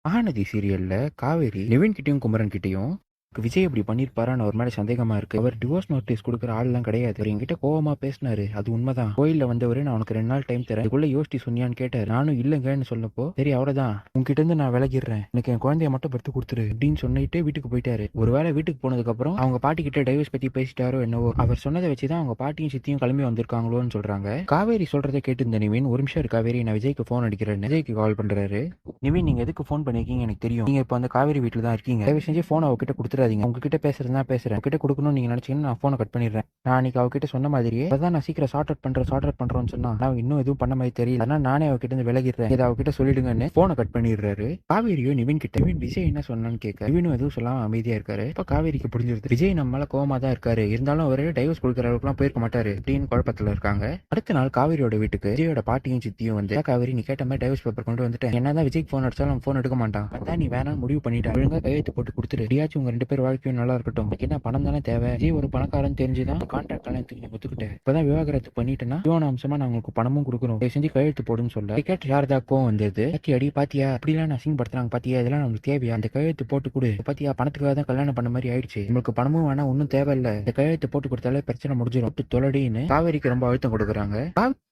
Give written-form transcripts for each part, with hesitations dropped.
மகாநதி சீரியல்ல காவேரி நிவின் கிட்டயும் குமரன் கிட்டயும் விஜய் இப்படி பண்ணிருப்பாரான்னு அவர் மேல சந்தேகமா இருக்கு. அவர் டிவோர்ஸ் நோட்டீஸ் கொடுக்குற ஆள்லாம் கிடையாது. அவர் என்கிட்ட கோவமா பேசினாரு, அது உண்மைதான். கோயில்ல வந்தவரு நான் உனக்கு 2 நாள் டைம் தரேன், இதுக்குள்ள யோசிச்சு சொன்னியான்னு கேட்டாரு. நானும் இல்லங்கன்னு சொல்லப்போ சரி அவ்வளவுதான், உங்ககிட்ட இருந்து நான் விலகிடுறேன், எனக்கு என் குழந்தைய மட்டும் படுத்து கொடுத்துரு அப்படின்னு சொல்லிட்டு வீட்டுக்கு போயிட்டாரு. ஒருவேளை வீட்டுக்கு போனதுக்கு அப்புறம் அவங்க பாட்டி கிட்ட டைவர்ஸ் பத்தி பேசிட்டாரோ என்னவோ. அவர் சொன்னதை வச்சுதான் அவங்க பாட்டியும் சித்தியும் கிளம்பி வந்திருக்காங்களோன்னு சொல்றாங்க. காவேரி சொல்றதை கேட்டு இந்த நிவின் ஒரு நிமிஷம் காவேரி, நான் விஜய்க்கு போன் அடிக்கிறேன். விஜய்க்கு கால் பண்றாரு. நிவின், நீங்க எதுக்கு போன் பண்ணிருக்கீங்க எனக்கு தெரியும், நீங்க இப்ப அந்த காவேரி வீட்டுல தான் இருக்கீங்க, தயவு செஞ்சு போன் அவகிட்ட கொடுத்துறாதீங்க, உங்ககிட்ட பேசுறதுனா பேசுறேன், உங்ககிட்ட கொடுக்கணும்னு நீங்க நினைச்சீங்கன்னா நான் போனை கட் பண்ணிடுறேன். நான் அன்னைக்கு அவகிட்ட சொன்ன மாதிரியே அதான் நான் சீக்கிரம் சார்ட் அவுட் பண்றோம்னு சொன்னா நான் இன்னும் எதுவும் பண்ண மாதிரி தெரியல, அதனால நானே அவகிட்ட இருந்து விலகிடுறேன், இதை அவகிட்ட சொல்லிடுங்கன்னு போனை கட் பண்ணிடுறாரு. காவேரியோ நிவின் கிட்ட நிவின் விஜய் என்ன சொன்னான்னு கேட்க நிவினும் எதுவும் சொல்லாம அமைதியா இருக்காரு. இப்ப காவேரிக்கு புரிஞ்சிருது விஜய் நம்ம மேல கோவமா தான் இருக்காரு, இருந்தாலும் அவரு டைவர்ஸ் கொடுக்குற அளவுக்கு எல்லாம் போயிருக்க மாட்டாரு அப்படின்னு குழப்பத்துல இருக்காங்க. அடுத்த நாள் காவேரியோட வீட்டுக்கு விஜயோட பாட்டியும் சித்தியும் வந்து, காவேரி நீ கேட்ட மாதிரி டைவர்ஸ் பேப்பர் கொண்டு வந்துட்டேன், என்னதான் விஜய்க்கு போன் அடிச்சாலும் அவன் போன் எடுக்க மாட்டான், அதான் நீ வேணாம் முடிவு பண்ணிட்டா, ஒழுங்கா கையெழுத்து போட்டு கொடுத்துரு, எப்படியாச்சும் உங்க 2 பேர் வாழ்க்கையும் நல்லா இருக்கட்டும், என்ன பணம் தானே தேவை, விஜய் ஒரு பணக்காரன் தெரிஞ்சுதான் கான்ட்ராக்ட் கல்யாணத்துக்கு நீ ஒத்துக்கிட்டேன், இப்பதான் விவாகரத்து பண்ணிட்டேன்னா இவன அம்சமா நான் உங்களுக்கு பணமும் கொடுக்கணும், செஞ்சு கையெழுத்து போடுன்னு சொல்ல கேட்டு யாரதா கோவம் வந்தது. அடி பாத்தியா அப்படிலாம் நான் அசிங்கப்படுத்துறாங்க பாத்தியா, இதெல்லாம் நமக்கு தேவையா, அந்த கையெழுத்து போட்டு கொடு, பாத்தியா பணத்துக்காக தான் கல்யாணம் பண்ண மாதிரி ஆயிடுச்சு, உங்களுக்கு பணமும் வேணா ஒன்னும் தேவையில்ல, இந்த கையெழுத்து போட்டு கொடுத்தாலே பிரச்சனை முடிஞ்சிடும் தொலைடின்னு காவேரிக்கு ரொம்ப அழுத்தம் கொடுக்குறாங்க.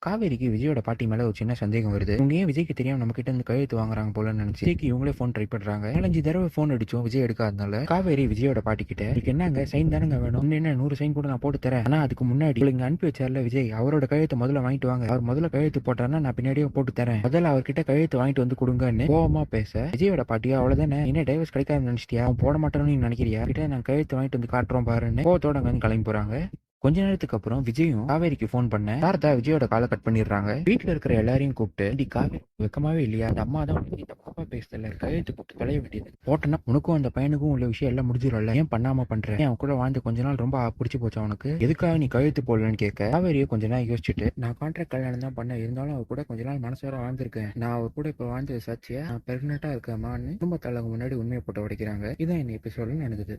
காவேரிக்கு விஜயோட பாட்டி மேல ஒரு சின்ன சந்தேகம் வருது. இவங்க ஏன் விஜய்க்கு தெரியாம நம்ம கிட்ட இருந்து கையெழுத்து வாங்குறாங்க போலன்னு நினைச்சு விஜய்க்கு இவங்களே போன் ட்ரை பண்றாங்க. 4-5 தடவை போன் அடிச்சோம் விஜய் எடுக்காதனால காவேரி விஜயோட பாட்டி கிட்ட, இதுக்கு என்னங்க சைன் தானங்க வேணும், என்ன 100 சைன் கூட நான் போட்டு தரேன், ஆனா அதுக்கு முன்னாடி இங்க அனுப்பி வச்சார்ல விஜய், அவரோட கையெழுத்து முதல்ல வாங்கிட்டு வாங்க, அவர் முதல்ல கையெழுத்து போட்டாருன்னா நான் பின்னாடியே போட்டு தரேன், முதல்ல அவர்கிட்ட கையெழுத்து வாங்கிட்டு வந்து கொடுங்கன்னு கோவமா பேச விஜயோட பாட்டியா அவ்வளவுதானே, என்ன டைவர்ஸ் கிடைக்காதுன்னு நினைச்சிட்டியா, அவன் போட மாட்டேன்னு நினைக்கிறியா, கிட்ட நான் கையெழுத்து வாங்கிட்டு வந்து காட்டுறோம் பாருன்னு கோவத்தோட அங்க கிளம்பி போறாங்க. கொஞ்ச நேரத்துக்கு அப்புறம் விஜயும் காவேரிக்கு போன் பண்ண சாரதா விஜயோட காலை கட் பண்ணிடுறாங்க. வீட்டுல இருக்கிற எல்லாரையும் கூப்பிட்டு, காவேரி வெக்கமாவே இல்லையா, அந்த அம்மா தான் இந்த பாப்பா பேசல, கையெழுத்து போட்டு கலைய வேண்டியது போட்டனா உனக்கும் அந்த பையனுக்கும் உள்ள விஷயம் எல்லாம் முடிஞ்சிடும்ல, ஏன் பண்ணாம பண்ற, அவன் கூட வாழ்ந்து கொஞ்ச நாள் ரொம்ப பிடிச்சி போச்சு அவனுக்கு, எதுக்காக நீ கையெழுத்து போடலன்னு கேட்க காவேரியை கொஞ்ச நாள் யோசிச்சுட்டு, நான் கான்ட்ராக்ட் கல்யாணம் தான் பண்ண, இருந்தாலும் அவர் கூட கொஞ்ச நாள் மனசார வாழ்ந்திருக்கேன், நான் அவர் கூட இப்ப வாழ்ந்தது சாட்சியா நான் பிரெக்னெண்டா இருக்கேமான்னு குடும்பத்தாளங்க முன்னாடி உண்மையை போட்டு உடைக்கிறாங்க. இதான் என்ன எபிசோட்னு நடக்குது.